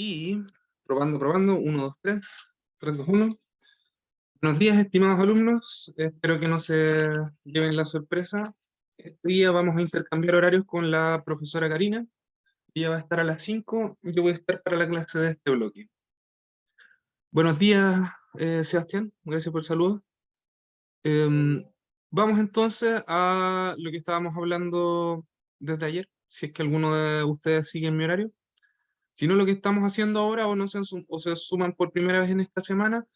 Y probando, probando, 1, 2, 3, 3, 2, 1. Buenos días, estimados alumnos. Espero que no se lleven la sorpresa. Este día vamos a intercambiar horarios con la profesora Karina. Ella va a estar a las 5, yo voy a estar para la clase de este bloque. Buenos días, Sebastián. Gracias por el saludo. Vamos entonces a lo que estábamos hablando desde ayer, si es que alguno de ustedes sigue en mi horario. Si no, lo que estamos haciendo ahora o, no se, o se suman por primera vez en esta semana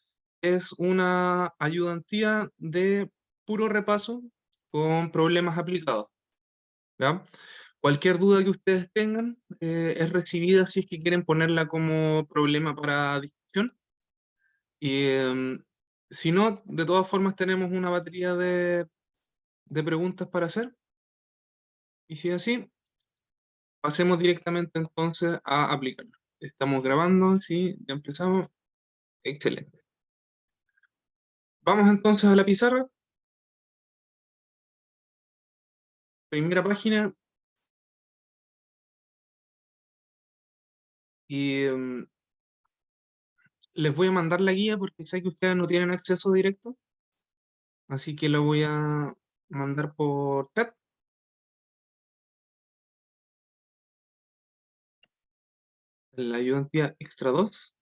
es una ayudantía de puro repaso con problemas aplicados. ¿Ya? Cualquier duda que ustedes tengan es recibida si es que quieren ponerla como problema para discusión. Y si no, de todas formas tenemos una batería de preguntas para hacer. Y si es así, pasemos directamente entonces a aplicarlo. Estamos grabando, sí, ya empezamos. Excelente. Vamos entonces a la pizarra. Primera página. Y les voy a mandar la guía porque sé que ustedes no tienen acceso directo. Así que lo voy a mandar por chat. La ayudantía extra 2.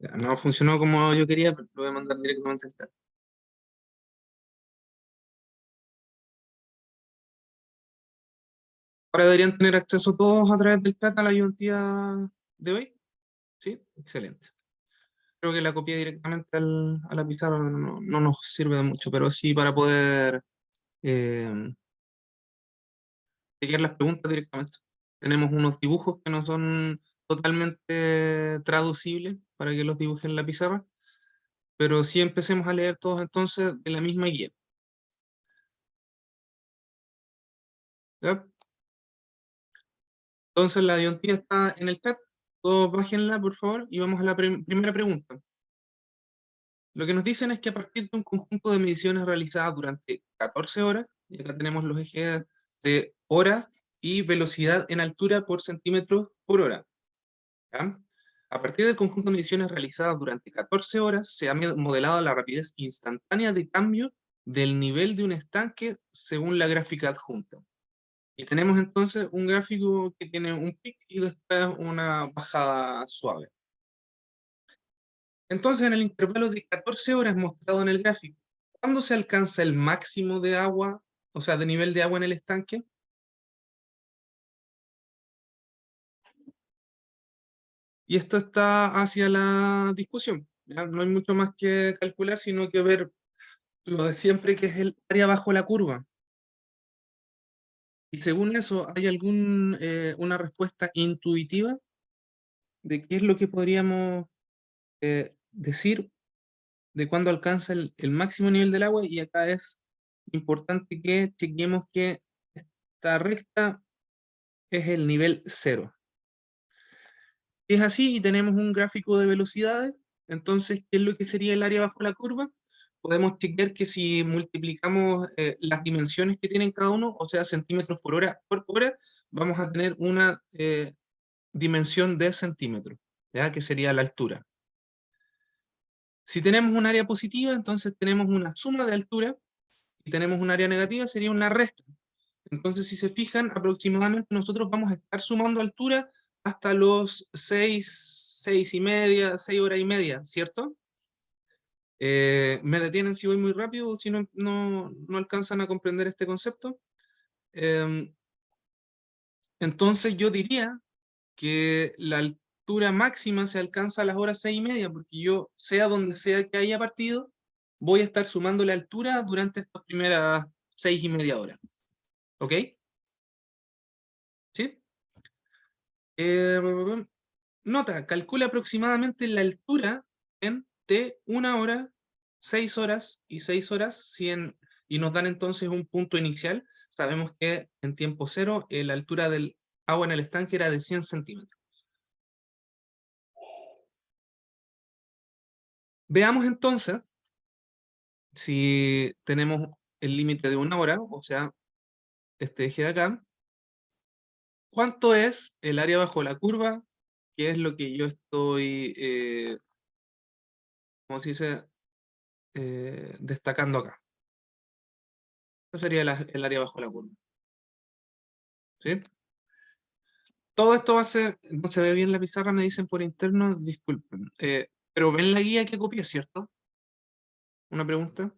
Ya, no funcionó como yo quería, pero lo voy a mandar directamente al chat. Ahora deberían tener acceso todos a través del chat a la ayudantía de hoy. ¿Sí? Excelente. Creo que la copié directamente a la pizarra, no nos sirve de mucho, pero sí para poder chequear las preguntas directamente. Tenemos unos dibujos que no son totalmente traducibles para que los dibujen en la pizarra, pero sí empecemos a leer todos entonces de la misma guía. ¿Ya? Entonces la ayudantía está en el chat, todos bájenla por favor y vamos a la primera pregunta. Lo que nos dicen es que a partir de un conjunto de mediciones realizadas durante 14 horas, y acá tenemos los ejes de hora y velocidad en altura por centímetros por hora. ¿Ya? A partir del conjunto de mediciones realizadas durante 14 horas, se ha modelado la rapidez instantánea de cambio del nivel de un estanque según la gráfica adjunta. Y tenemos entonces un gráfico que tiene un pic y después una bajada suave. Entonces, en el intervalo de 14 horas mostrado en el gráfico, ¿cuándo se alcanza el máximo de agua, o sea, de nivel de agua en el estanque? Y esto está hacia la discusión. ¿Ya? No hay mucho más que calcular, sino que ver lo de siempre, que es el área bajo la curva. Y según eso, ¿hay una respuesta intuitiva de qué es lo que podríamos decir de cuándo alcanza el máximo nivel del agua? Y acá es importante que chequemos que esta recta es el nivel 0. Es así y tenemos un gráfico de velocidades. Entonces, ¿qué es lo que sería el área bajo la curva? Podemos chequear que si multiplicamos las dimensiones que tienen cada uno, o sea, centímetros por hora por hora, vamos a tener una dimensión de centímetros, ¿ya? Que sería la altura. Si tenemos un área positiva, entonces tenemos una suma de altura, y tenemos un área negativa, sería una resta. Entonces, si se fijan, aproximadamente nosotros vamos a estar sumando altura hasta los 6 y media, 6 horas y media, ¿cierto? Me detienen si voy muy rápido o si no alcanzan a comprender este concepto. Em, entonces yo diría que la altura máxima se alcanza a las horas 6 y media, porque yo, sea donde sea que haya partido, voy a estar sumando la altura durante estas primeras 6 y media horas. ¿Ok? ¿Sí? Eh, Nota, calcula aproximadamente la altura en T 1 hora, 6 horas y 6 horas, y nos dan entonces un punto inicial. Sabemos que en tiempo cero la altura del agua en el estanque era de 100 centímetros. Veamos entonces si tenemos el límite de 1 hora, o sea, este eje de acá, ¿Cuánto es el área bajo la curva? Que es lo que yo estoy, ¿cómo se dice? Destacando acá. Esa sería el área bajo la curva. ¿Sí? Todo esto va a ser, no se ve bien la pizarra, me dicen por interno, disculpen. Pero ven la guía que copié, ¿cierto? Una pregunta.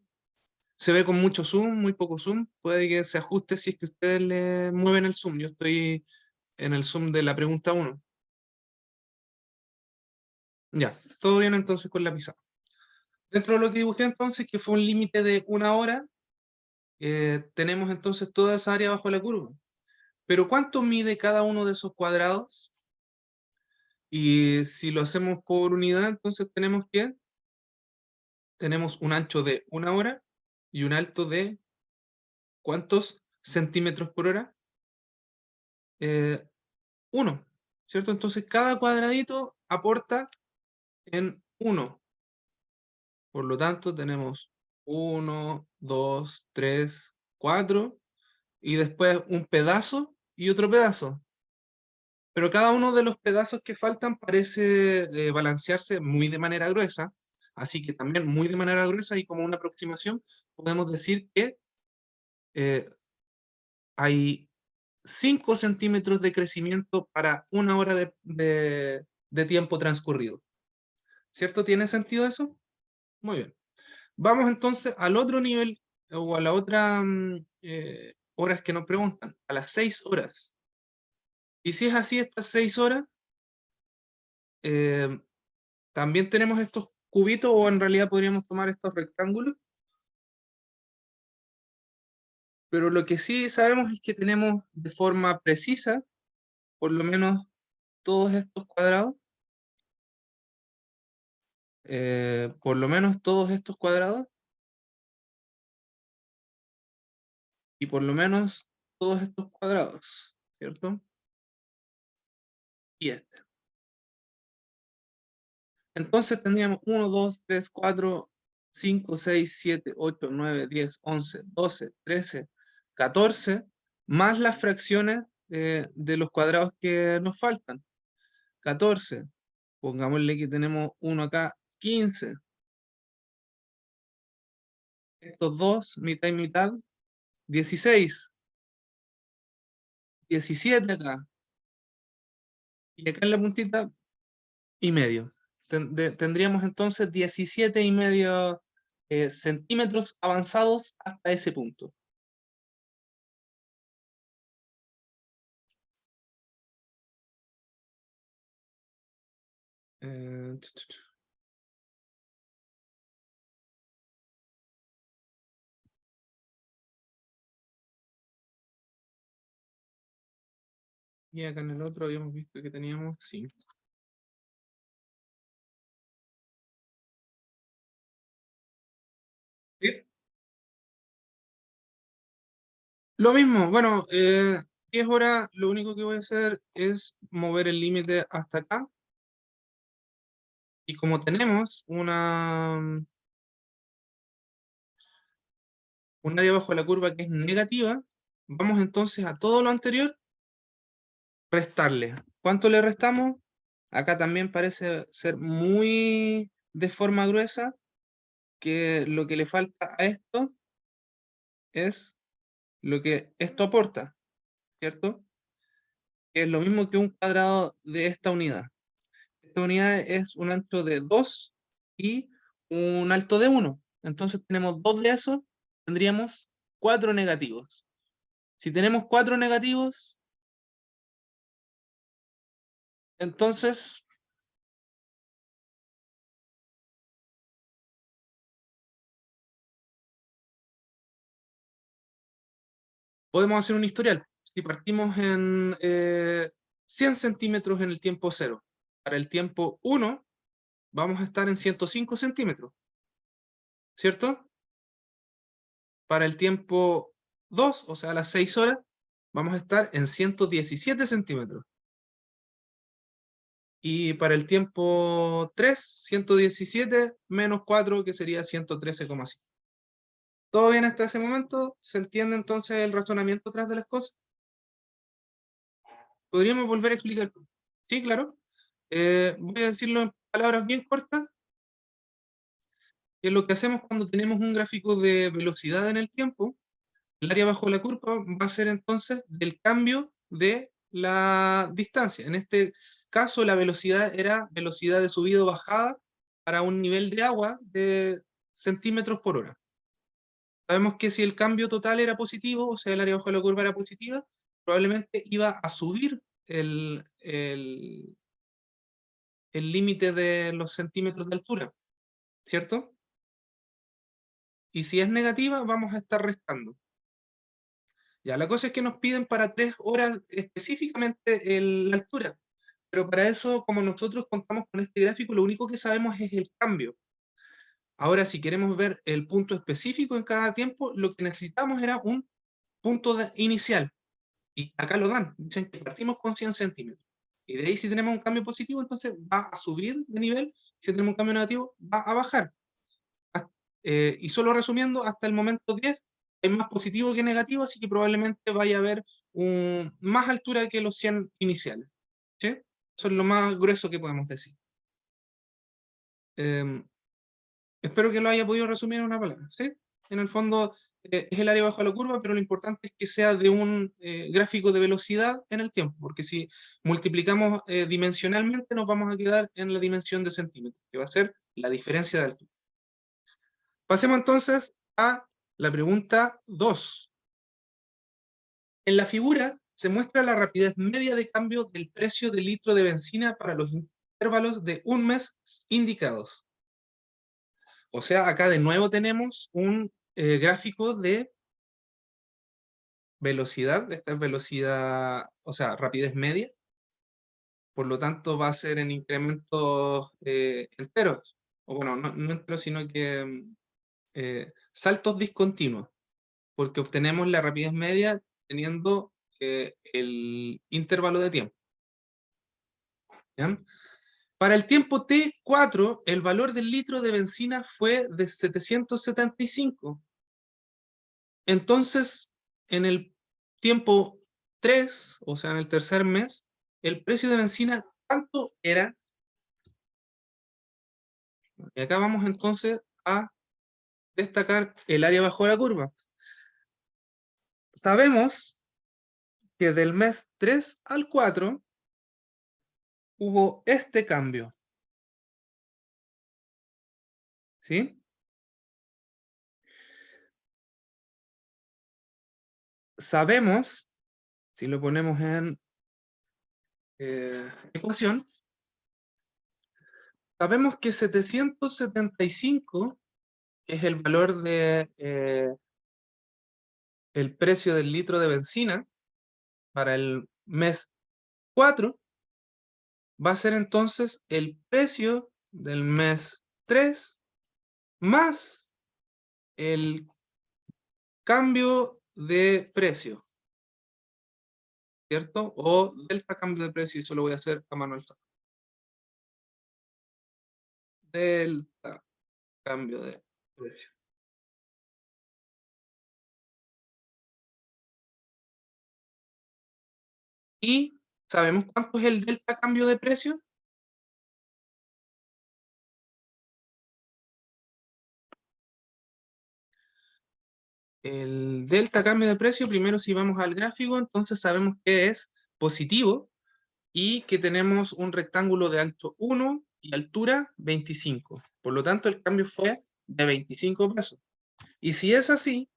Se ve con mucho zoom, muy poco zoom. Puede que se ajuste si es que ustedes le mueven el zoom. Yo estoy en el zoom de la pregunta 1. Ya, todo bien entonces con la pizarra. Dentro de lo que dibujé entonces, que fue un límite de 1 hora, tenemos entonces toda esa área bajo la curva. Pero ¿cuánto mide cada uno de esos cuadrados? Y si lo hacemos por unidad, entonces tenemos un ancho de 1 hora y un alto de ¿cuántos centímetros por hora? 1, ¿cierto? Entonces cada cuadradito aporta en 1. Por lo tanto, tenemos 1, 2, 3, 4 y después un pedazo y otro pedazo. Pero cada uno de los pedazos que faltan parece balancearse muy de manera gruesa, así que también muy de manera gruesa y como una aproximación podemos decir que eh, hay 5 centímetros de crecimiento para 1 hora de tiempo transcurrido. ¿Cierto? ¿Tiene sentido eso? Muy bien. Vamos entonces al otro nivel o a la otra horas que nos preguntan, a las 6 horas. Y si es así, estas 6 horas, eh, también tenemos estos cubitos o en realidad podríamos tomar estos rectángulos, pero lo que sí sabemos es que tenemos de forma precisa, por lo menos todos estos cuadrados, por lo menos todos estos cuadrados, y por lo menos todos estos cuadrados, ¿cierto? Y este. Entonces tendríamos 1, 2, 3, 4, 5, 6, 7, 8, 9, 10, 11, 12, 13, 14, más las fracciones de los cuadrados que nos faltan. 14, pongámosle que tenemos uno acá, 15, estos dos, mitad y mitad, 16, 17 acá, y acá en la puntita, y medio. Tendríamos entonces 17,5 centímetros avanzados hasta ese punto. Eh, ch- ch- ch- y acá en el otro habíamos visto que teníamos 5. Lo mismo, bueno, 10 horas, lo único que voy a hacer es mover el límite hasta acá. Y como tenemos un área bajo la curva que es negativa, vamos entonces a todo lo anterior, restarle. ¿Cuánto le restamos? Acá también parece ser muy de forma gruesa, que lo que le falta a esto es lo que esto aporta, ¿cierto? Que es lo mismo que un cuadrado de esta unidad. Esta unidad es un ancho de 2 y un alto de 1. Entonces tenemos dos de esos, tendríamos 4 negativos. Si tenemos 4 negativos, entonces podemos hacer un historial. Si partimos en 100 centímetros en el tiempo 0, para el tiempo 1 vamos a estar en 105 centímetros, ¿cierto? Para el tiempo 2, o sea, a las 6 horas, vamos a estar en 117 centímetros. Y para el tiempo 3, 117 menos 4, que sería 113,5. ¿Todo bien hasta ese momento? ¿Se entiende entonces el razonamiento atrás de las cosas? ¿Podríamos volver a explicar? Sí, claro. Voy a decirlo en palabras bien cortas, que lo que hacemos cuando tenemos un gráfico de velocidad en el tiempo, el área bajo la curva va a ser entonces del cambio de la distancia. En este caso, la velocidad era velocidad de subida o bajada para un nivel de agua de centímetros por hora. Sabemos que si el cambio total era positivo, o sea, el área bajo la curva era positiva, probablemente iba a subir el límite de los centímetros de altura, ¿cierto? Y si es negativa, vamos a estar restando. Ya, la cosa es que nos piden para 3 horas específicamente la altura, pero para eso, como nosotros contamos con este gráfico, lo único que sabemos es el cambio. Ahora, si queremos ver el punto específico en cada tiempo, lo que necesitamos era un punto inicial. Y acá lo dan, dicen que partimos con 100 centímetros. Y de ahí si tenemos un cambio positivo, entonces va a subir de nivel, si tenemos un cambio negativo, va a bajar. Y solo resumiendo, hasta el momento 10 es más positivo que negativo, así que probablemente vaya a haber más altura que los 100 iniciales. ¿Sí? Eso es lo más grueso que podemos decir. Em, Espero que lo haya podido resumir en una palabra. ¿Sí? En el fondo es el área bajo la curva, pero lo importante es que sea de un gráfico de velocidad en el tiempo, porque si multiplicamos dimensionalmente nos vamos a quedar en la dimensión de centímetros, que va a ser la diferencia de altura. Pasemos entonces a la pregunta 2. En la figura se muestra la rapidez media de cambio del precio del litro de benzina para los intervalos de un mes indicados. O sea, acá de nuevo tenemos un gráfico de velocidad, esta es velocidad, o sea, rapidez media, por lo tanto va a ser en incrementos enteros, o bueno, no enteros, sino que saltos discontinuos, porque obtenemos la rapidez media teniendo el intervalo de tiempo. ¿Ya? Para el tiempo T4, el valor del litro de benzina fue de 775. Entonces, en el tiempo 3, o sea, en el tercer mes, el precio de benzina, ¿cuánto era? Y acá vamos entonces a destacar el área bajo la curva. Sabemos que del mes 3 al 4 hubo este cambio. ¿Sí? Sabemos, si lo ponemos en ecuación, sabemos que 775, que es el valor de el precio del litro de benzina para el mes 4, va a ser entonces el precio del mes 3 más el cambio de precio, ¿cierto? O delta cambio de precio, y eso lo voy a hacer a mano alzada. Delta cambio de precio. ¿Y sabemos cuánto es el delta cambio de precio? El delta cambio de precio, primero si vamos al gráfico, entonces sabemos que es positivo y que tenemos un rectángulo de ancho 1 y altura 25. Por lo tanto, el cambio fue de 25 pesos. Y si es así,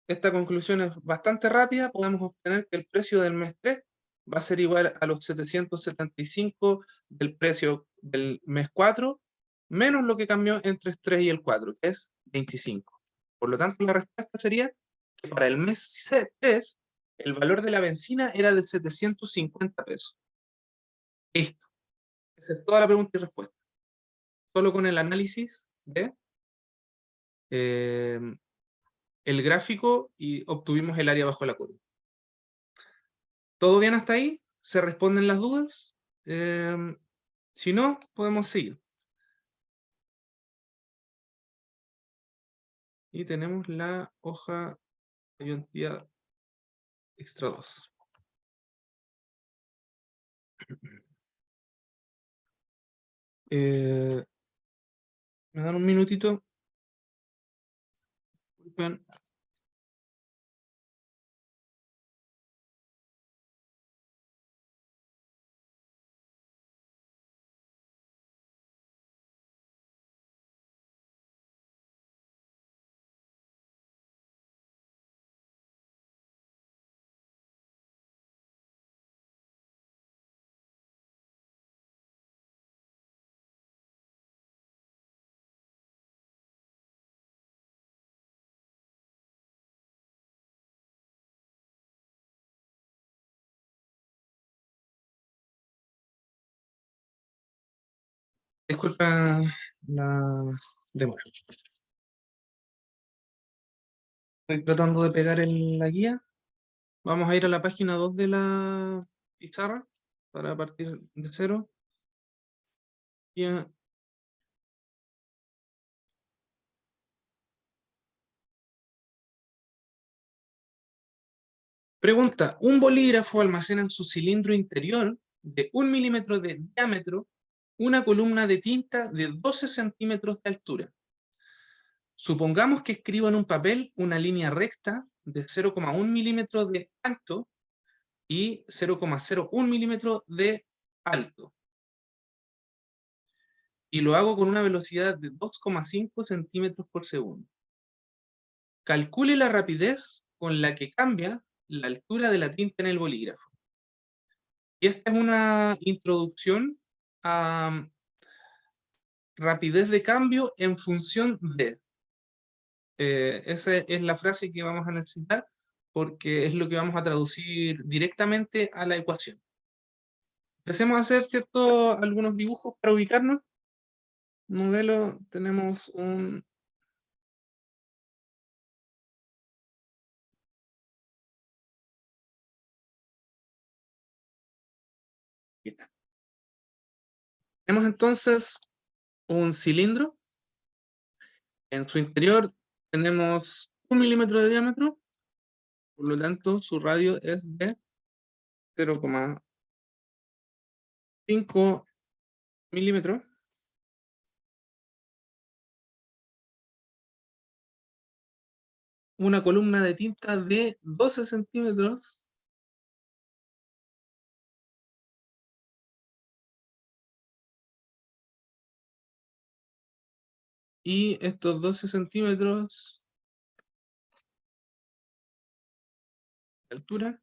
esta conclusión es bastante rápida, podemos obtener que el precio del mes 3 va a ser igual a los 775 del precio del mes 4, menos lo que cambió entre el 3 y el 4, que es 25. Por lo tanto, la respuesta sería que para el mes 3, el valor de la benzina era de 750 pesos. Listo. Esa es toda la pregunta y respuesta. Solo con el análisis de el gráfico y obtuvimos el área bajo la curva. ¿Todo bien hasta ahí? ¿Se responden las dudas? Si no, podemos seguir. Y tenemos la hoja ayuntía extra 2. ¿Me dan un minutito? Disculpen. Disculpa la demora. Estoy tratando de pegar la guía. Vamos a ir a la página 2 de la pizarra para partir de cero. Ya. Pregunta: un bolígrafo almacena en su cilindro interior de 1 milímetro de diámetro una columna de tinta de 12 centímetros de altura. Supongamos que escribo en un papel una línea recta de 0,1 milímetros de ancho y 0,01 milímetros de alto. Y lo hago con una velocidad de 2,5 centímetros por segundo. Calcule la rapidez con la que cambia la altura de la tinta en el bolígrafo. Y esta es una introducción a rapidez de cambio en función de. Esa es la frase que vamos a necesitar porque es lo que vamos a traducir directamente a la ecuación. Empecemos a hacer, ¿cierto?, algunos dibujos para ubicarnos. Modelo, tenemos un... Aquí está. Tenemos entonces un cilindro. En su interior tenemos 1 milímetro de diámetro, por lo tanto su radio es de 0,5 milímetros. Una columna de tinta de 12 centímetros. Y estos 12 centímetros de altura.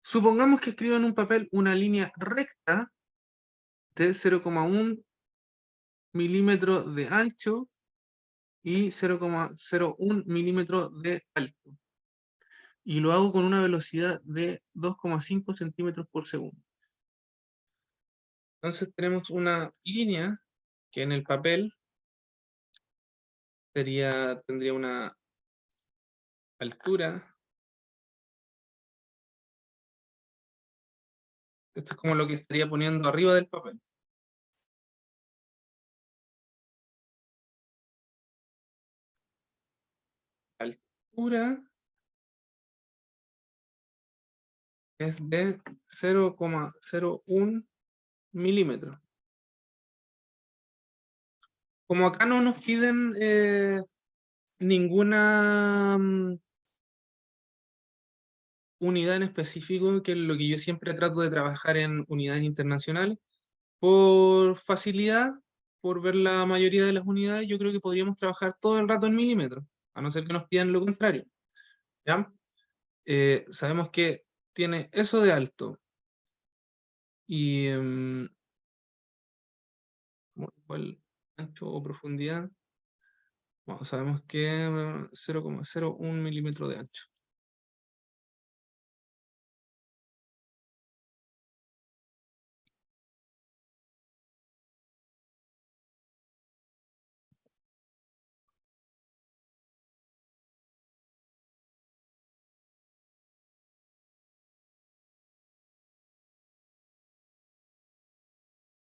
Supongamos que escribo en un papel una línea recta de 0,1 milímetros de ancho y 0,01 milímetros de alto. Y lo hago con una velocidad de 2,5 centímetros por segundo. Entonces tenemos una línea que en el papel tendría una altura. Esto es como lo que estaría poniendo arriba del papel. Altura es de 0,01 milímetros. Como acá no nos piden ninguna unidad en específico, que es lo que yo siempre trato de trabajar en unidades internacionales, por facilidad, por ver la mayoría de las unidades, yo creo que podríamos trabajar todo el rato en milímetros, a no ser que nos pidan lo contrario. ¿Ya? Sabemos que tiene eso de alto. Y igual ancho o profundidad. Bueno, sabemos que 0,01 milímetro de ancho.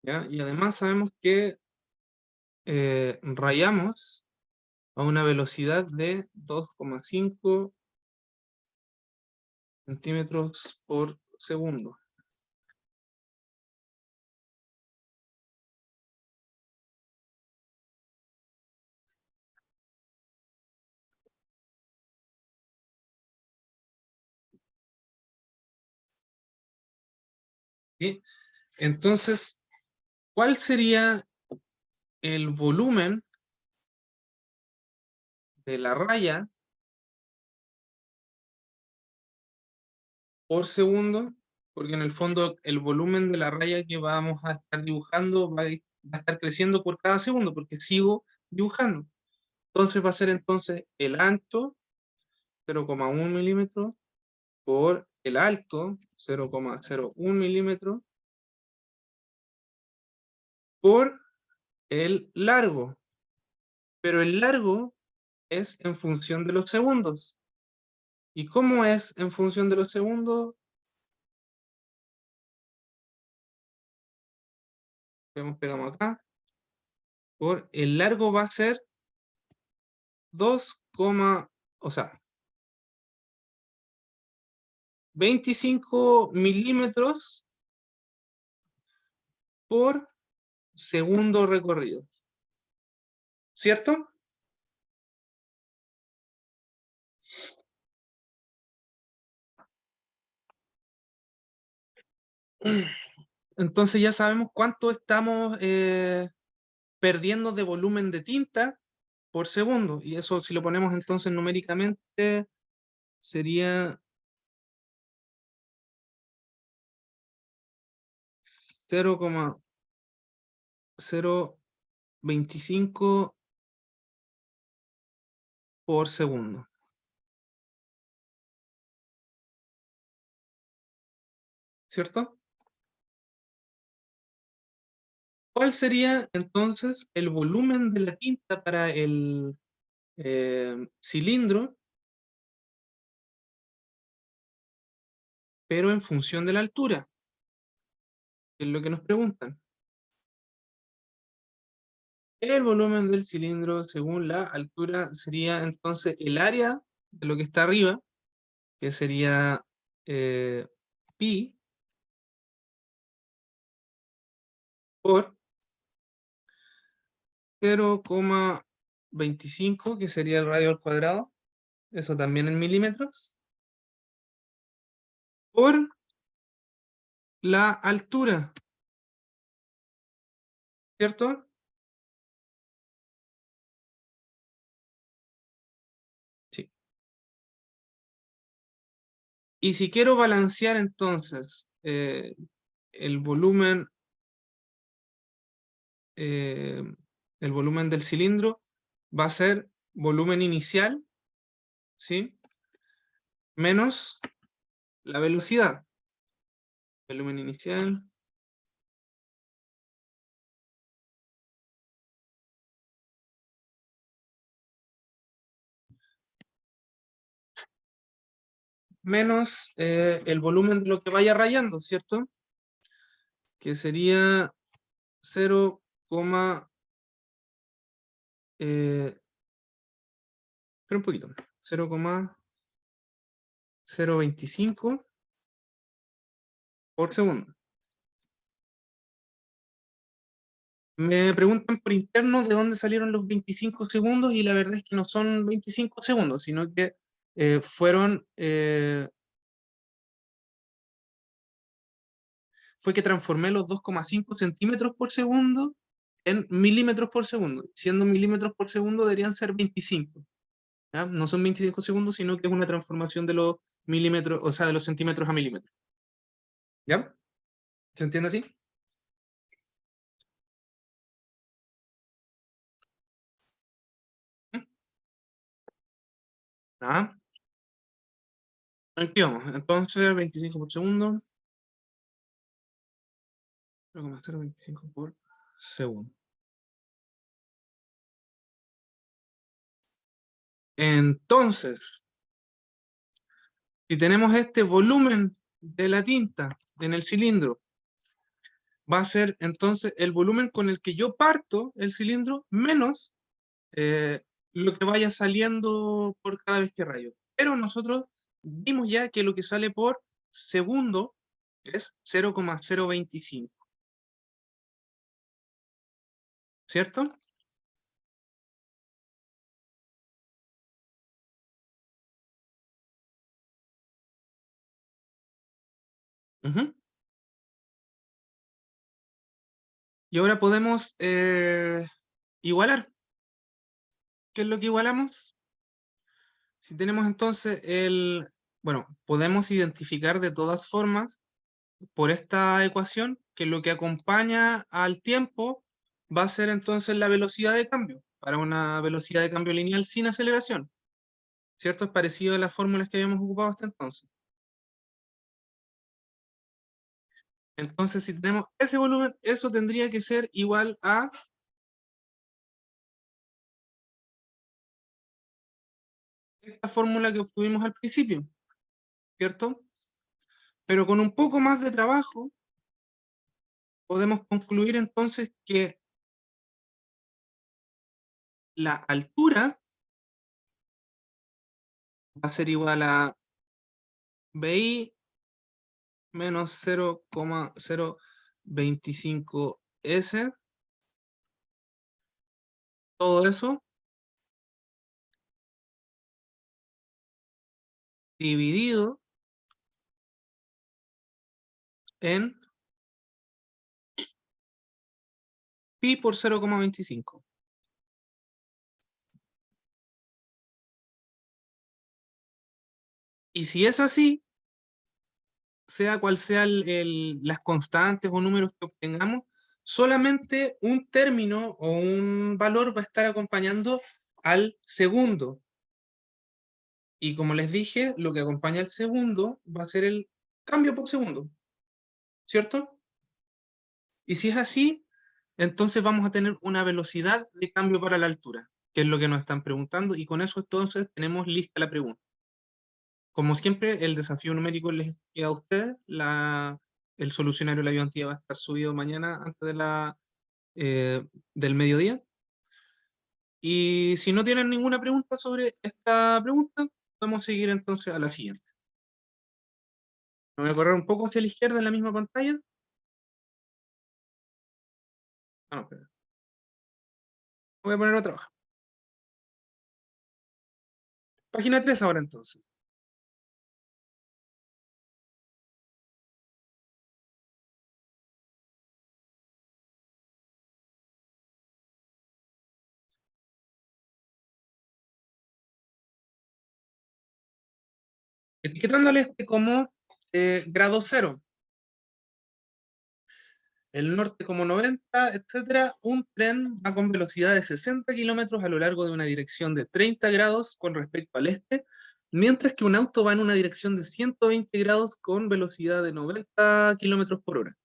¿Ya? Y además sabemos que rayamos a una velocidad de 2,5 centímetros por segundo. ¿sí? Entonces, ¿cuál sería el volumen de la raya por segundo? Porque en el fondo el volumen de la raya que vamos a estar dibujando va a estar creciendo por cada segundo, porque sigo dibujando. Entonces va a ser entonces el ancho, 0,1 milímetros, por el alto, 0,01 milímetros, por el largo. Pero el largo es en función de los segundos. ¿Y cómo es en función de los segundos? Pegamos acá. Por el largo va a ser 2, o sea, 25 milímetros por segundo recorrido. ¿Cierto? Entonces ya sabemos cuánto estamos perdiendo de volumen de tinta por segundo. Y eso, si lo ponemos entonces numéricamente, sería 0,025 por segundo. ¿Cierto? ¿Cuál sería entonces el volumen de la tinta para el cilindro, pero en función de la altura? Es lo que nos preguntan. El volumen del cilindro según la altura sería entonces el área de lo que está arriba, que sería pi por 0,25, que sería el radio al cuadrado, eso también en milímetros, por la altura, ¿cierto? Sí. Y si quiero balancear entonces el volumen, eh, el volumen del cilindro, va a ser volumen inicial, ¿sí? Menos la velocidad. Volumen inicial menos el volumen de lo que vaya rayando, ¿cierto? Que sería 0, espera un poquito, 0,025 por segundo. Me preguntan por interno de dónde salieron los 25 segundos y la verdad es que no son 25 segundos, sino que fue que transformé los 2,5 centímetros por segundo en milímetros por segundo. Siendo milímetros por segundo deberían ser 25. ¿Ya? No son 25 segundos, sino que es una transformación de los milímetros, o sea, de los centímetros a milímetros. ¿Ya? ¿Se entiende así? ¿Mm? Ah, aquí vamos. Entonces, 25 por segundo. 0,025 por segundo. Entonces, si tenemos este volumen de la tinta en el cilindro, va a ser entonces el volumen con el que yo parto el cilindro menos eh, lo que vaya saliendo por cada vez que rayo. Pero nosotros vimos ya que lo que sale por segundo es 0,025, ¿cierto? Ujú. Y ahora podemos igualar. ¿Qué es lo que igualamos? Si tenemos entonces bueno, podemos identificar de todas formas por esta ecuación que lo que acompaña al tiempo va a ser entonces la velocidad de cambio, para una velocidad de cambio lineal sin aceleración, ¿cierto? Es parecido a las fórmulas que habíamos ocupado hasta entonces. Entonces, si tenemos ese volumen, eso tendría que ser igual a esta fórmula que obtuvimos al principio, ¿cierto? Pero con un poco más de trabajo, podemos concluir entonces que la altura va a ser igual a BI menos 0,025 S, todo eso dividido en pi por 0,25. Y si es así, sea cual sea las constantes o números que obtengamos, solamente un término o un valor va a estar acompañando al segundo. Y como les dije, lo que acompaña al segundo va a ser el cambio por segundo, ¿cierto? Y si es así, entonces vamos a tener una velocidad de cambio para la altura, que es lo que nos están preguntando, y con eso entonces tenemos lista la pregunta. Como siempre, el desafío numérico les queda a ustedes. El solucionario de la ayudantía va a estar subido mañana antes del mediodía. Y si no tienen ninguna pregunta sobre esta pregunta, vamos a seguir entonces a la siguiente. Me voy a correr un poco hacia la izquierda en la misma pantalla. Ah, no, espera. Voy a poner otra hoja. Página 3 ahora entonces. Etiquetándole este como grado 0. El norte como 90, etcétera. Un tren va con velocidad de 60 kilómetros a lo largo de una dirección de 30 grados con respecto al este, mientras que un auto va en una dirección de 120 grados con velocidad de 90 kilómetros por hora.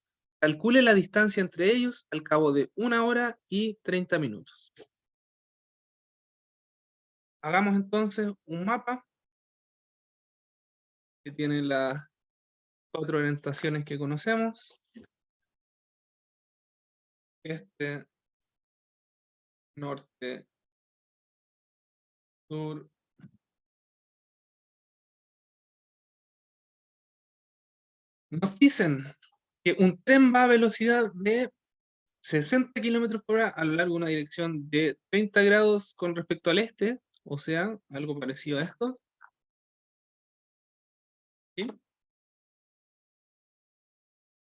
Calcule la distancia entre ellos al cabo de 1 hora y 30 minutos. Hagamos entonces un mapa que tiene las 4 orientaciones que conocemos. Este, norte, sur. Nos dicen que un tren va a velocidad de 60 kilómetros por hora a lo largo de una dirección de 30 grados con respecto al este, o sea, algo parecido a esto. ¿Sí?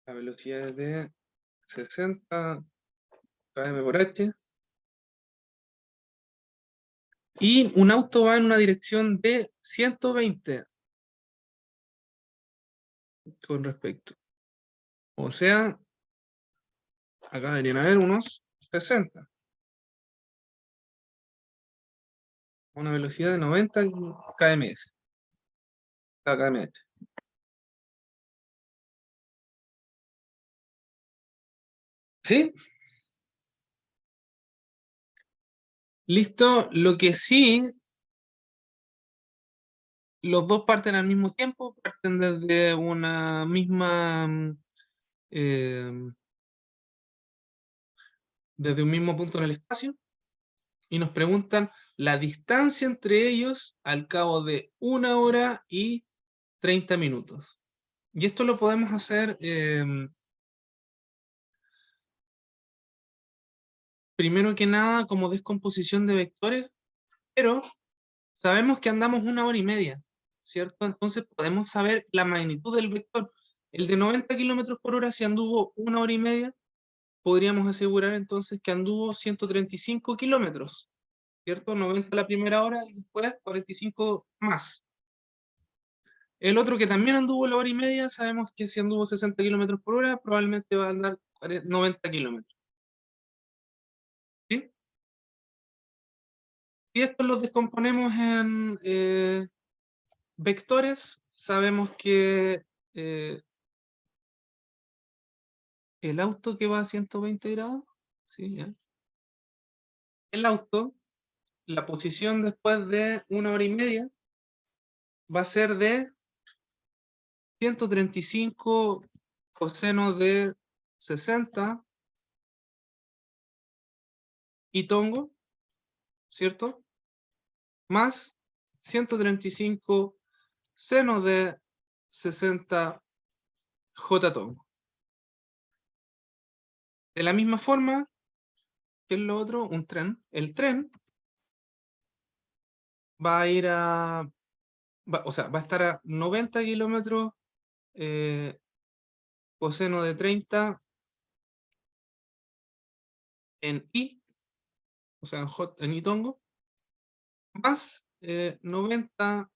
La velocidad es de 60 km por h. Y un auto va en una dirección de 120 con respecto. O sea, acá deberían haber unos 60. Una velocidad de 90 km/h. ¿Sí? Listo. Lo que sí, los dos parten al mismo tiempo, parten desde una misma, eh, desde un mismo punto en el espacio, y nos preguntan la distancia entre ellos al cabo de 1 hora y 30 minutos. Y esto lo podemos hacer primero que nada como descomposición de vectores, pero sabemos que andamos 1 hora y media, ¿cierto? Entonces podemos saber la magnitud del vector. El de 90 kilómetros por hora, si anduvo 1 hora y media, podríamos asegurar entonces que anduvo 135 kilómetros, ¿cierto? 90 la primera hora y después 45 más. El otro que también anduvo la hora y media, sabemos que si anduvo 60 kilómetros por hora, probablemente va a andar 90 kilómetros. ¿Sí? Si estos los descomponemos en vectores, sabemos que el auto que va a 120 grados, ¿sí? ¿Ya? El auto, la posición después de una hora y media, va a ser de 135 coseno de 60 y tongo, ¿cierto? Más 135 seno de 60 j tongo. De la misma forma que es lo otro, un tren. El tren va a ir o sea, va a estar a 90 kilómetros coseno de 30 en I, o sea, en I tongo, más 90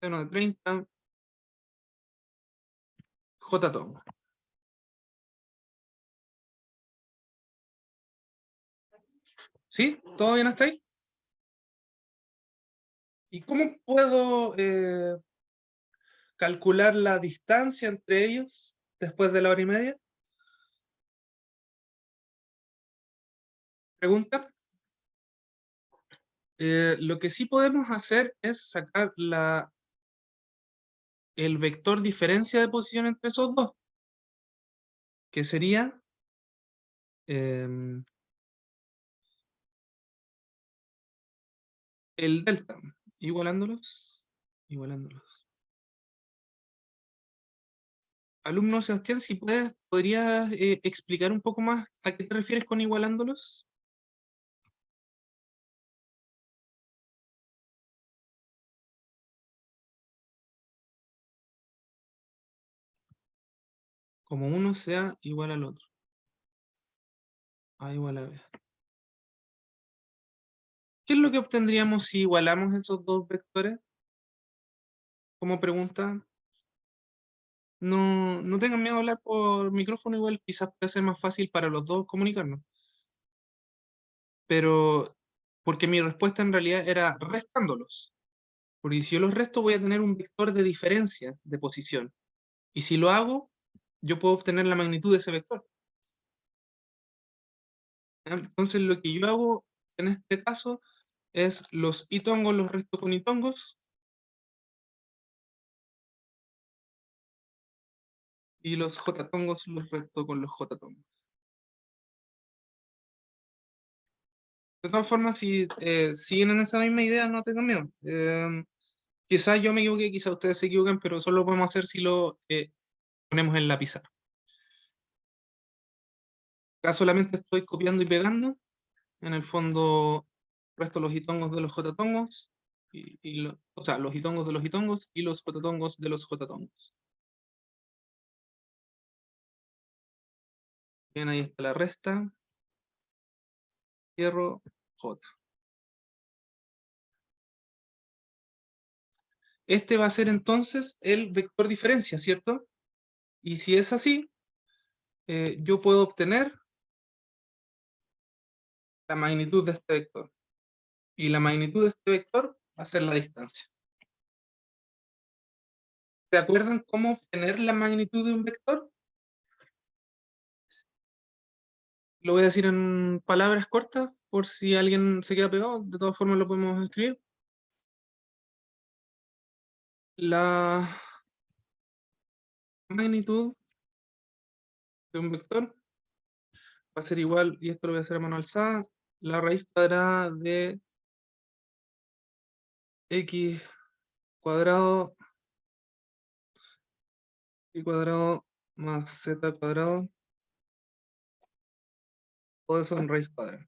seno de 30 j tongo. ¿Sí? ¿Todo bien hasta ahí? ¿Y cómo puedo calcular la distancia entre ellos después de la hora y media? Pregunta. Lo que sí podemos hacer es sacar el vector diferencia de posición entre esos dos, que sería em, el delta, igualándolos. Alumno Sebastián, si podrías explicar un poco más a qué te refieres con igualándolos. Como uno sea igual al otro. A igual a B. ¿Qué es lo que obtendríamos si igualamos esos dos vectores? Como pregunta, no tengan miedo a hablar por micrófono, igual quizás puede ser más fácil para los dos comunicarnos. Pero, porque mi respuesta en realidad era restándolos. Porque si yo los resto voy a tener un vector de diferencia de posición. Y si lo hago, yo puedo obtener la magnitud de ese vector. ¿Ya? Entonces lo que yo hago en este caso es los itongos los resto con itongos y los jtongos los resto con los jtongos. De todas formas, si siguen en esa misma idea, no tengan miedo. Quizás yo me equivoqué, quizás ustedes se equivoquen, pero solo lo podemos hacer si lo ponemos en la pizarra. Acá solamente estoy copiando y pegando. En el fondo, resto los hitongos de los jtongos, o sea, los hitongos de los hitongos y los jtongos de los jtongos. Bien, ahí está la resta. Cierro J. Este va a ser entonces el vector diferencia, ¿cierto? Y si es así, yo puedo obtener la magnitud de este vector. Y la magnitud de este vector va a ser la distancia. ¿Se acuerdan cómo obtener la magnitud de un vector? Lo voy a decir en palabras cortas, por si alguien se queda pegado. De todas formas lo podemos escribir. La magnitud de un vector va a ser igual, y esto lo voy a hacer a mano alzada, la raíz cuadrada de x cuadrado y cuadrado más z cuadrado, todo eso en raíz cuadrada.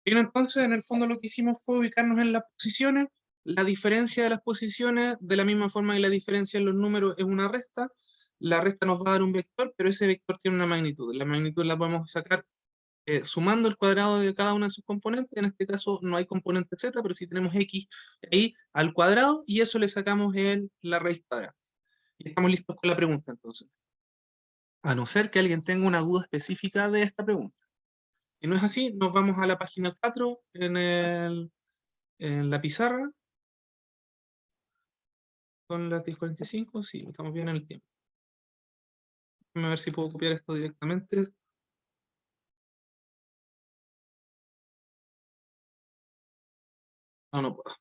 Bien, entonces, en el fondo lo que hicimos fue ubicarnos en las posiciones, la diferencia de las posiciones, de la misma forma que la diferencia en los números es una resta, la resta nos va a dar un vector, pero ese vector tiene una magnitud. La magnitud la podemos sacar sumando el cuadrado de cada una de sus componentes. En este caso no hay componente z, pero sí tenemos x ahí al cuadrado, y eso le sacamos en la raíz cuadrada. Y estamos listos con la pregunta, entonces. A no ser que alguien tenga una duda específica de esta pregunta. Si no es así, nos vamos a la página 4 en la pizarra. Son las 10:45, sí, estamos bien en el tiempo. Déjame ver si puedo copiar esto directamente. No, no puedo.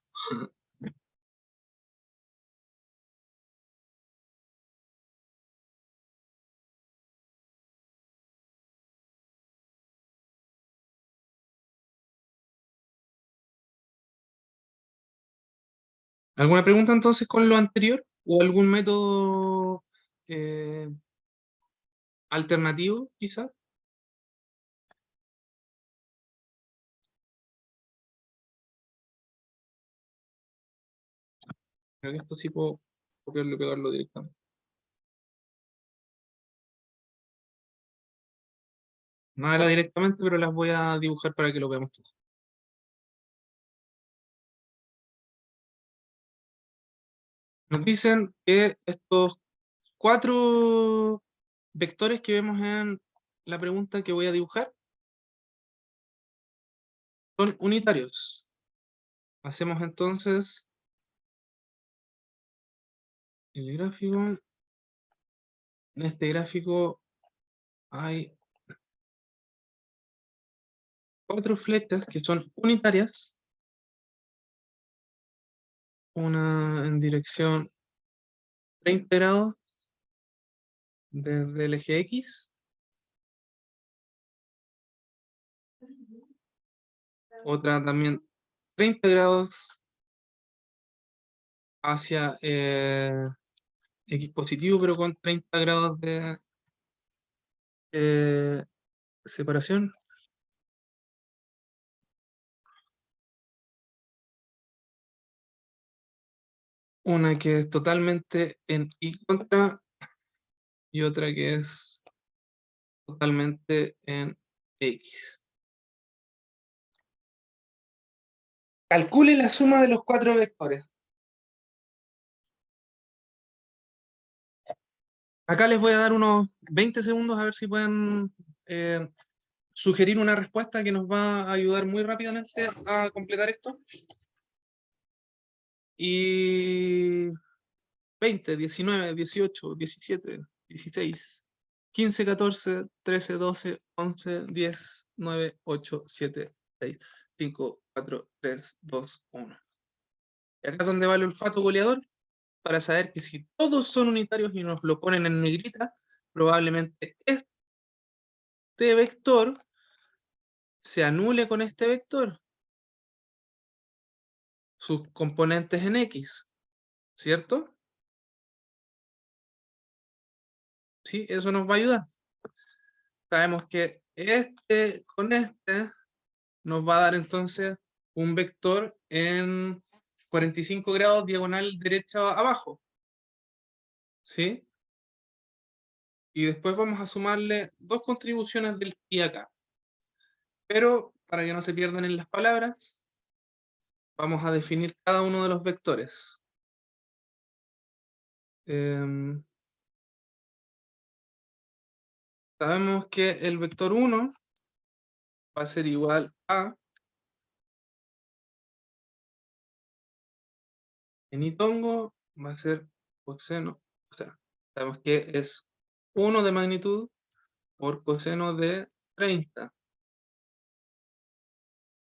¿Alguna pregunta entonces con lo anterior? ¿O algún método eh, alternativo, quizás? Creo que esto sí puedo copiarlo y pegarlo directamente. No era directamente, pero las voy a dibujar para que lo veamos todos. Nos dicen que estos 4 vectores que vemos en la pregunta que voy a dibujar son unitarios. Hacemos entonces el gráfico. En este gráfico hay 4 flechas que son unitarias. Una en dirección 30 grados desde el eje X. Otra también 30 grados hacia X positivo, pero con 30 grados de eh, separación. Una que es totalmente en Y contra y otra que es totalmente en X. Calcule la suma de los 4 vectores. Acá les voy a dar unos 20 segundos a ver si pueden eh, sugerir una respuesta que nos va a ayudar muy rápidamente a completar esto. Y 20, 19, 18, 17, 16, 15, 14, 13, 12, 11, 10, 9, 8, 7, 6, 5, 4, 3, 2, 1. Y acá es donde va el olfato goleador para saber que si todos son unitarios y nos lo ponen en negrita, probablemente este vector se anule con este vector, sus componentes en X, ¿cierto? Sí, eso nos va a ayudar. Sabemos que este con este nos va a dar entonces un vector en 45 grados diagonal derecha abajo, ¿sí? Y después vamos a sumarle 2 contribuciones del pi acá. Pero para que no se pierdan en las palabras, vamos a definir cada uno de los vectores. Em, sabemos que el vector 1 va a ser igual a, en itongo va a ser coseno, o sea, sabemos que es 1 de magnitud por coseno de 30,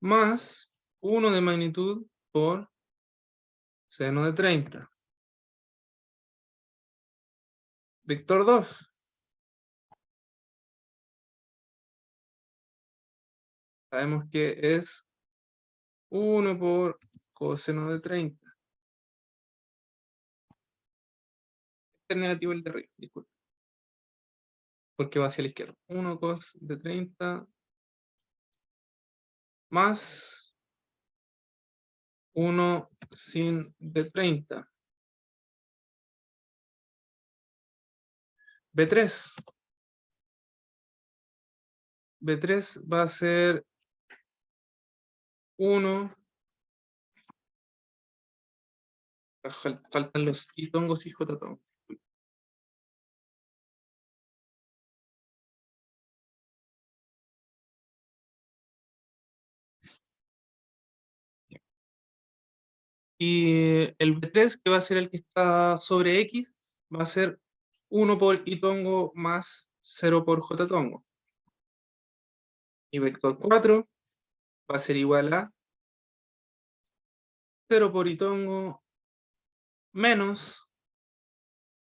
más 1 de magnitud por seno de 30. Vector 2, sabemos que es 1 por coseno de 30. Este es negativo el de arriba, disculpe, porque va hacia la izquierda. 1 cos de 30 más 1 sin B30. B3. B3 va a ser 1. Faltan los itongos y jotatongos. Y el B3, que va a ser el que está sobre X, va a ser 1 por itongo más 0 por jotatongo. Y vector 4 va a ser igual a 0 por itongo menos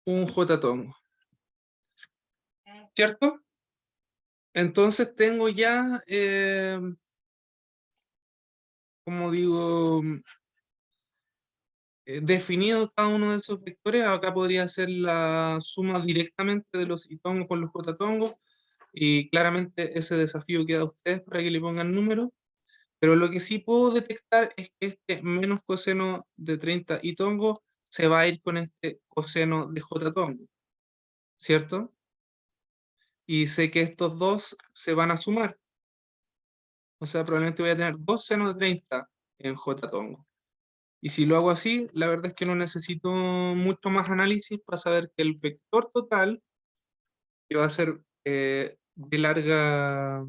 un jotatongo. ¿Cierto? Entonces tengo ya, como digo, definido cada uno de esos vectores. Acá podría ser la suma directamente de los itongos con los jotatongos. Y claramente ese desafío queda a ustedes para que le pongan números. Pero lo que sí puedo detectar es que este menos coseno de 30 itongo se va a ir con este coseno de jotatongo, ¿cierto? Y sé que estos dos se van a sumar. O sea, probablemente voy a tener 2 senos de 30 en jotatongo. Y si lo hago así, la verdad es que no necesito mucho más análisis para saber que el vector total, que va a ser B larga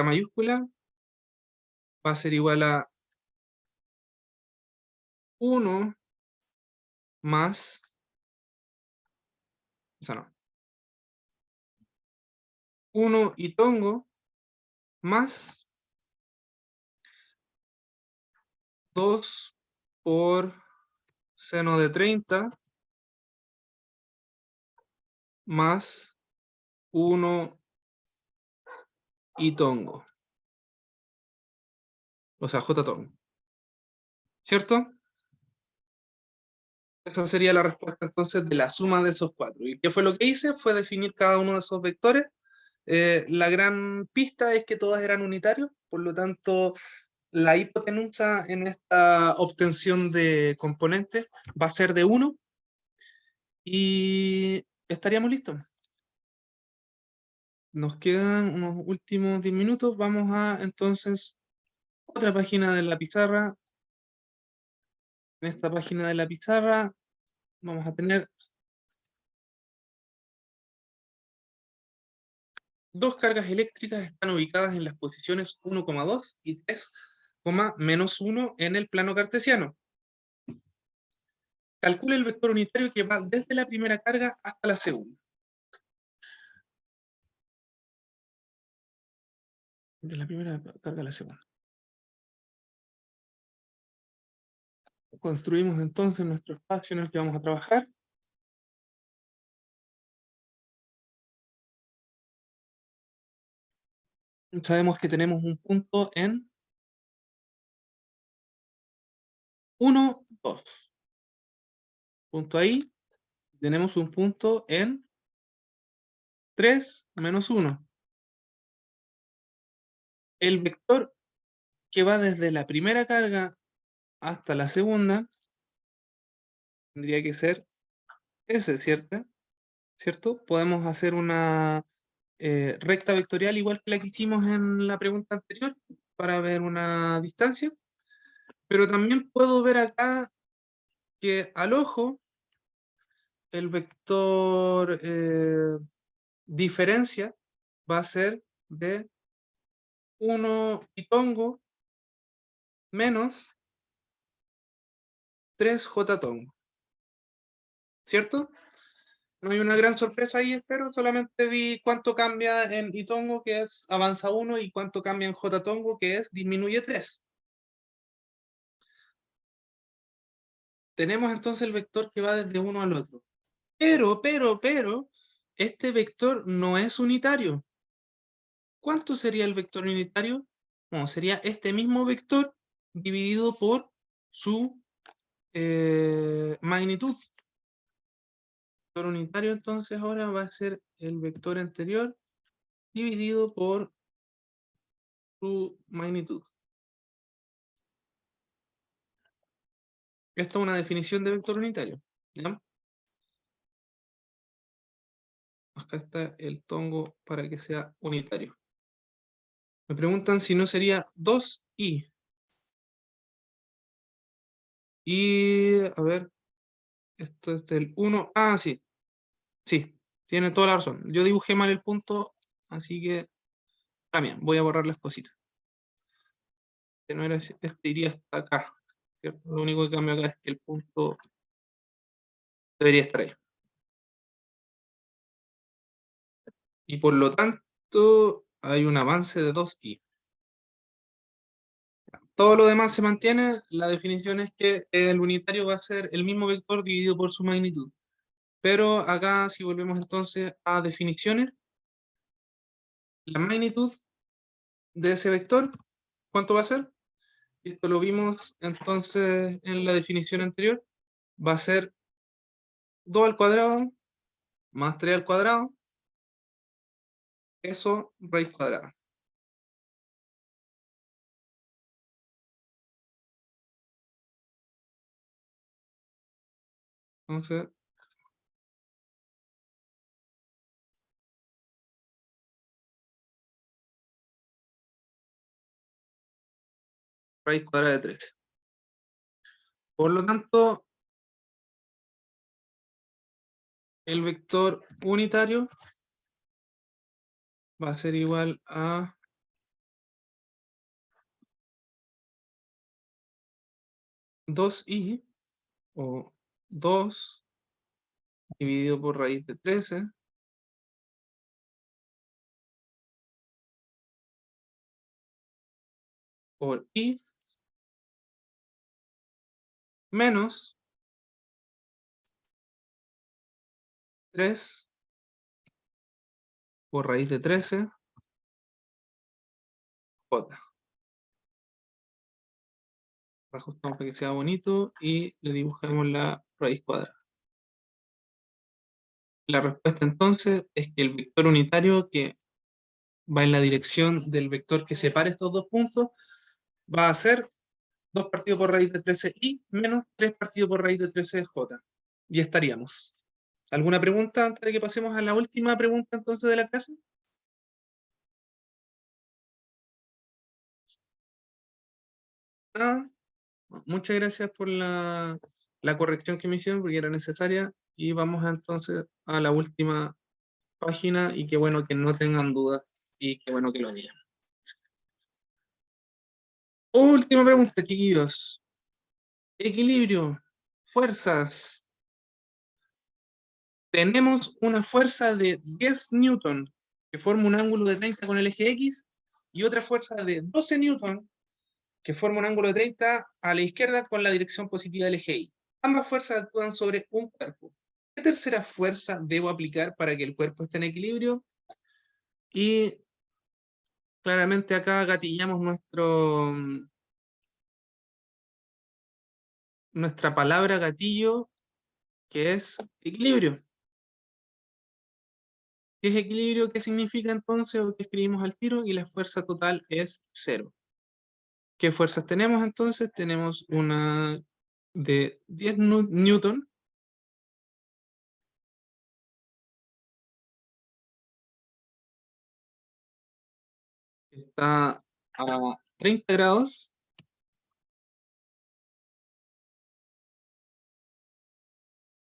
mayúscula, va a ser igual a 1 más, o sea, no, 1 itongo más 2 por seno de 30 más 1 itongo. O sea, jotatongo. ¿Cierto? Esa sería la respuesta entonces de la suma de esos cuatro. ¿Y qué fue lo que hice? Fue definir cada uno de esos vectores. La gran pista es que todos eran unitarios, por lo tanto, la hipotenusa en esta obtención de componentes va a ser de 1 y estaríamos listos. Nos quedan unos últimos 10 minutos. Vamos a entonces otra página de la pizarra. En esta página de la pizarra vamos a tener dos cargas eléctricas, están ubicadas en las posiciones 1,2 y 3, -1 en el plano cartesiano. Calcula el vector unitario que va desde la primera carga hasta la segunda. De la primera carga a la segunda. Construimos entonces nuestro espacio en el que vamos a trabajar. Sabemos que tenemos un punto en 1, 2. Punto ahí. Tenemos un punto en 3, -1. El vector que va desde la primera carga hasta la segunda tendría que ser ese, ¿cierto? ¿Cierto? Podemos hacer una recta vectorial igual que la que hicimos en la pregunta anterior para ver una distancia, pero también puedo ver acá que al ojo el vector diferencia va a ser de 1 itongo menos 3 jotatongo, ¿cierto? No hay una gran sorpresa ahí, espero. Solamente vi cuánto cambia en itongo, que es avanza 1, y cuánto cambia en jotatongo, que es disminuye 3. Tenemos entonces el vector que va desde uno al otro. Pero, este vector no es unitario. ¿Cuánto sería el vector unitario? Bueno, sería este mismo vector dividido por su magnitud. El vector unitario entonces ahora va a ser el vector anterior dividido por su magnitud. Esta es una definición de vector unitario. ¿Ya? Acá está el tongo para que sea unitario. Me preguntan si no sería 2i. Y, a ver, esto es del 1. Ah, sí, sí, tiene toda la razón. Yo dibujé mal el punto, así que también voy a borrar las cositas. Que no era, este iría hasta acá, ¿cierto? Lo único que cambia acá es que el punto debería estar ahí. Y por lo tanto, hay un avance de 2i. Todo lo demás se mantiene. La definición es que el unitario va a ser el mismo vector dividido por su magnitud. Pero acá, si volvemos entonces a definiciones, la magnitud de ese vector, ¿cuánto va a ser? Esto lo vimos entonces en la definición anterior. Va a ser 2 al cuadrado más 3 al cuadrado, eso raíz cuadrada. Entonces, raíz cuadrada de 13. Por lo tanto, el vector unitario va a ser igual a 2i o 2 dividido por raíz de 13 por i menos 3 por raíz de 13 j. Ajustamos para que sea bonito y le dibujamos la raíz cuadrada. La respuesta entonces es que el vector unitario que va en la dirección del vector que separa estos dos puntos va a ser 2 partido por raíz de 13i menos 3 partido por raíz de 13j. Y estaríamos. ¿Alguna pregunta antes de que pasemos a la última pregunta entonces de la clase? Ah, muchas gracias por la corrección que me hicieron porque era necesaria. Y vamos entonces a la última página y qué bueno que no tengan dudas y qué bueno que lo digan. Última pregunta, chiquillos. Equilibrio, fuerzas. Tenemos una fuerza de 10 newton que forma un ángulo de 30 con el eje X y otra fuerza de 12 newton que forma un ángulo de 30 a la izquierda con la dirección positiva del eje Y. Ambas fuerzas actúan sobre un cuerpo. ¿Qué tercera fuerza debo aplicar para que el cuerpo esté en equilibrio? Y claramente acá gatillamos nuestra palabra gatillo, que es equilibrio. ¿Qué es equilibrio? ¿Qué significa entonces? O que escribimos al tiro y la fuerza total es 0. ¿Qué fuerzas tenemos entonces? Tenemos una de 10 newton, que está a 30 grados,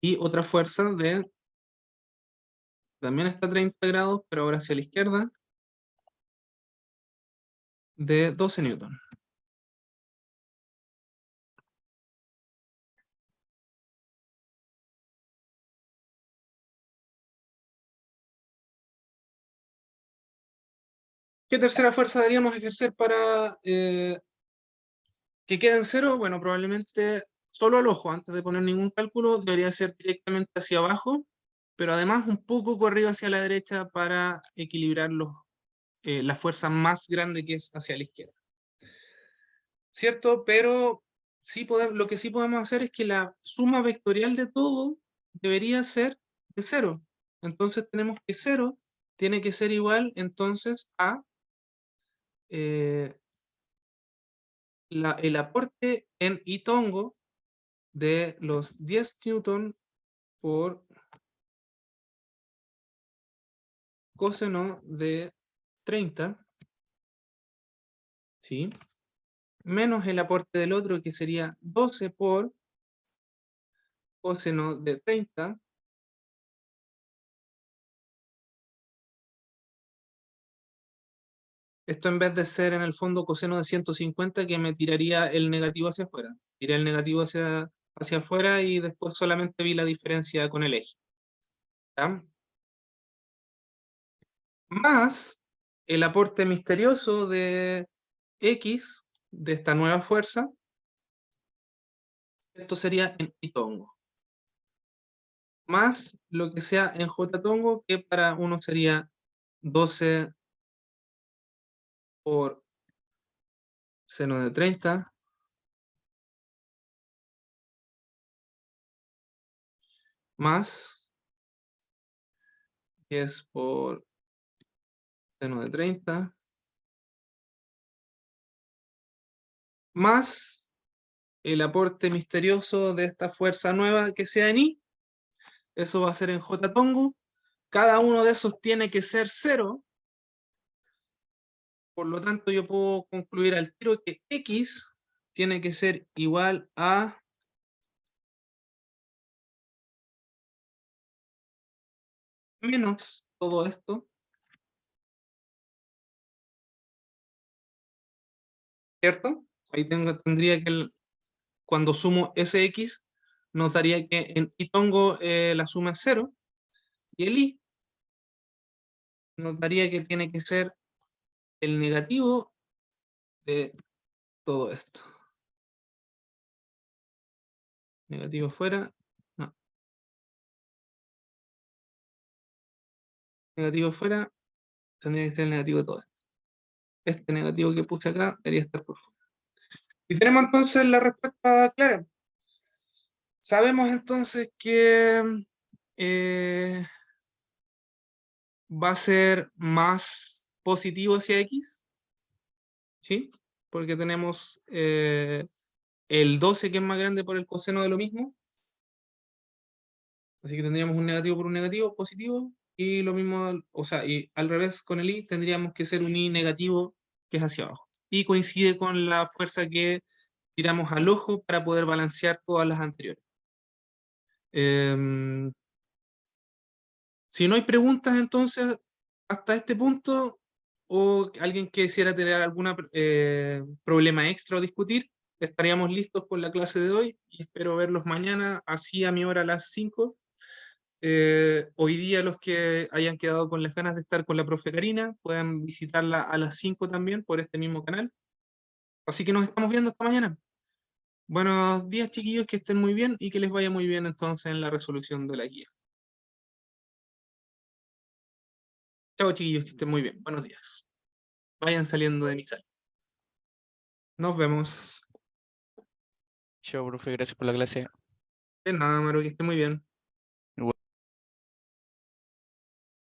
y otra fuerza de, también está a 30 grados, pero ahora hacia la izquierda, de 12 newton. ¿Qué tercera fuerza deberíamos ejercer para que quede en cero? Bueno, probablemente solo al ojo, antes de poner ningún cálculo, debería ser directamente hacia abajo, pero además un poco corrido hacia la derecha para equilibrar la fuerza más grande que es hacia la izquierda. ¿Cierto? Pero sí lo que sí podemos hacer es que la suma vectorial de todo debería ser de 0. Entonces tenemos que 0 tiene que ser igual entonces a el aporte en Itongo de los 10 newton por coseno de 30, ¿sí? Menos el aporte del otro, que sería 12 por coseno de 30, esto en vez de ser en el fondo coseno de 150, que me tiraría el negativo hacia afuera. Tiré el negativo hacia afuera y después solamente vi la diferencia con el eje. ¿Ya? Más el aporte misterioso de X, de esta nueva fuerza. Esto sería en Itongo. Más lo que sea en J tongo, que para uno sería 12 por seno de 30, más 10 por seno de 30, más el aporte misterioso de esta fuerza nueva que sea en I. Eso va a ser en J tongo. Cada uno de esos tiene que ser 0. Por lo tanto, yo puedo concluir al tiro que X tiene que ser igual a menos todo esto, ¿cierto? Ahí tendría que, cuando sumo SX, nos daría que en Itongo la suma es 0, y el I nos daría que tiene que ser el negativo de todo esto. Negativo fuera, no. Negativo fuera, tendría que ser el negativo de todo esto. Este negativo que puse acá debería estar por fuera. Y tenemos entonces la respuesta clara. Sabemos entonces que va a ser más positivo hacia X, ¿sí? Porque tenemos el 12 que es más grande por el coseno de lo mismo. Así que tendríamos un negativo por un negativo positivo, y lo mismo, o sea, y al revés con el I tendríamos que ser un I negativo que es hacia abajo. Y coincide con la fuerza que tiramos al ojo para poder balancear todas las anteriores. Si no hay preguntas entonces hasta este punto, o alguien que quisiera tener algún problema extra o discutir, estaríamos listos con la clase de hoy y espero verlos mañana, así a mi hora a las 5. Hoy día los que hayan quedado con las ganas de estar con la profe Karina pueden visitarla a las 5 también por este mismo canal. Así que nos estamos viendo esta mañana. Buenos días, chiquillos, que estén muy bien y que les vaya muy bien entonces en la resolución de la guía. Chao, chiquillos, que estén muy bien. Buenos días. Vayan saliendo de mi sala. Nos vemos. Chao, profe, gracias por la clase. De nada, Maru, que esté muy bien.